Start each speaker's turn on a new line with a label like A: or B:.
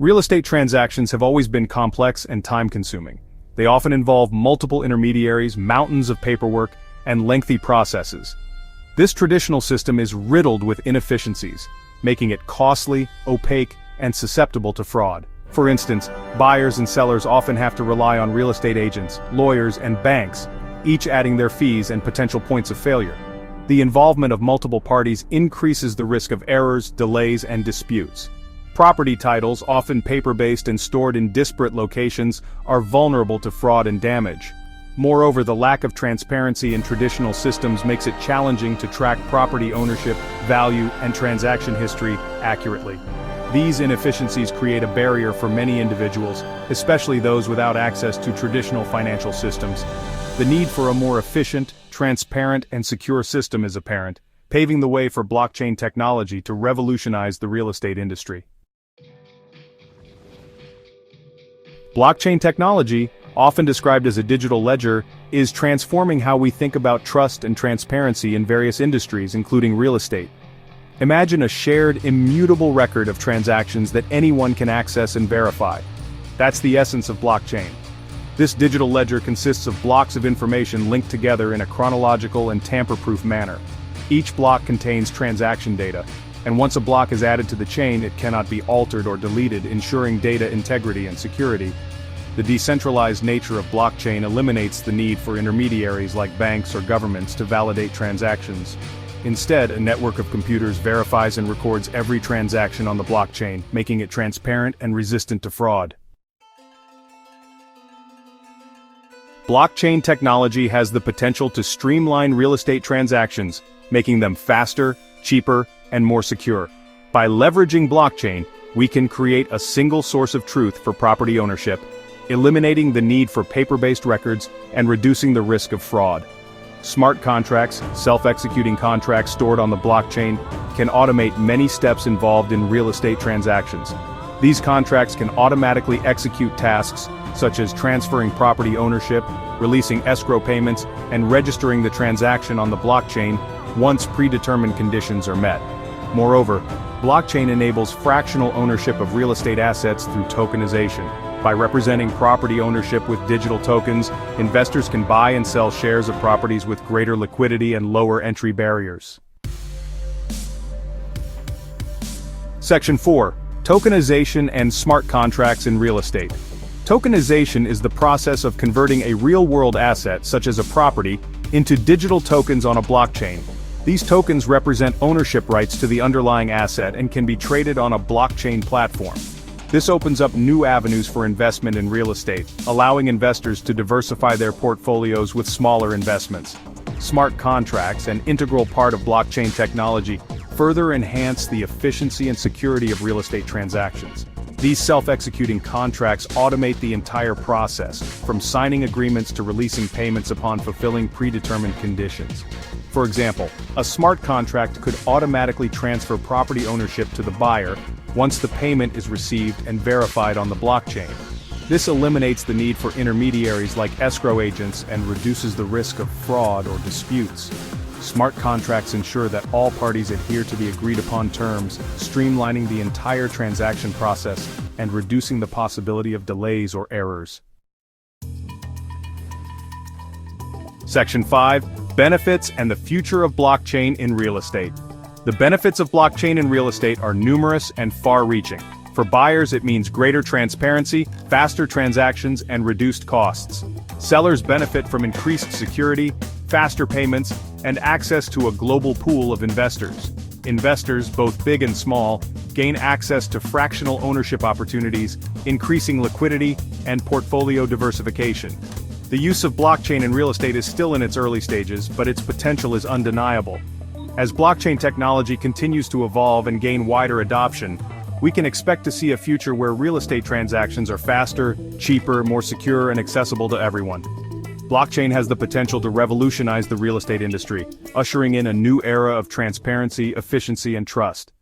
A: Real estate transactions have always been complex and time-consuming. They often involve multiple intermediaries, mountains of paperwork, and lengthy processes. This traditional system is riddled with inefficiencies, making it costly, opaque, and susceptible to fraud. For instance, buyers and sellers often have to rely on real estate agents, lawyers, and banks, each adding their fees and potential points of failure. The involvement of multiple parties increases the risk of errors, delays, and disputes. Property titles, often paper-based and stored in disparate locations, are vulnerable to fraud and damage. Moreover, the lack of transparency in traditional systems makes it challenging to track property ownership, value, and transaction history accurately. These inefficiencies create a barrier for many individuals, especially those without access to traditional financial systems. The need for a more efficient, transparent, and secure system is apparent, paving the way for blockchain technology to revolutionize the real estate industry. Blockchain technology, often described as a digital ledger, is transforming how we think about trust and transparency in various industries, including real estate. Imagine a shared, immutable record of transactions that anyone can access and verify. That's the essence of blockchain. This digital ledger consists of blocks of information linked together in a chronological and tamper-proof manner. Each block contains transaction data, and once a block is added to the chain, it cannot be altered or deleted, ensuring data integrity and security. The decentralized nature of blockchain eliminates the need for intermediaries like banks or governments to validate transactions. Instead, a network of computers verifies and records every transaction on the blockchain, making it transparent and resistant to fraud. Blockchain technology has the potential to streamline real estate transactions, making them faster, cheaper, and more secure. By leveraging blockchain, we can create a single source of truth for property ownership, eliminating the need for paper-based records and reducing the risk of fraud. Smart contracts, self-executing contracts stored on the blockchain, can automate many steps involved in real estate transactions. These contracts can automatically execute tasks such as transferring property ownership, releasing escrow payments, and registering the transaction on the blockchain once predetermined conditions are met. Moreover, blockchain enables fractional ownership of real estate assets through tokenization. By representing property ownership with digital tokens, investors can buy and sell shares of properties with greater liquidity and lower entry barriers. Section 4. Tokenization and smart contracts in real estate. Tokenization is the process of converting a real-world asset, such as a property, into digital tokens on a blockchain. These tokens represent ownership rights to the underlying asset and can be traded on a blockchain platform. This opens up new avenues for investment in real estate, allowing investors to diversify their portfolios with smaller investments. Smart contracts, an integral part of blockchain technology, further enhance the efficiency and security of real estate transactions. These self-executing contracts automate the entire process, from signing agreements to releasing payments upon fulfilling predetermined conditions. For example, a smart contract could automatically transfer property ownership to the buyer once the payment is received and verified on the blockchain. This eliminates the need for intermediaries like escrow agents and reduces the risk of fraud or disputes. Smart contracts ensure that all parties adhere to the agreed-upon terms, streamlining the entire transaction process and reducing the possibility of delays or errors. Section 5. Benefits and the future of blockchain in real estate. The benefits of blockchain in real estate are numerous and far-reaching. For buyers, it means greater transparency, faster transactions, and reduced costs. Sellers benefit from increased security, faster payments, and access to a global pool of investors. Investors, both big and small, gain access to fractional ownership opportunities, increasing liquidity, and portfolio diversification. The use of blockchain in real estate is still in its early stages, but its potential is undeniable. As blockchain technology continues to evolve and gain wider adoption, we can expect to see a future where real estate transactions are faster, cheaper, more secure, and accessible to everyone. Blockchain has the potential to revolutionize the real estate industry, ushering in a new era of transparency, efficiency, and trust.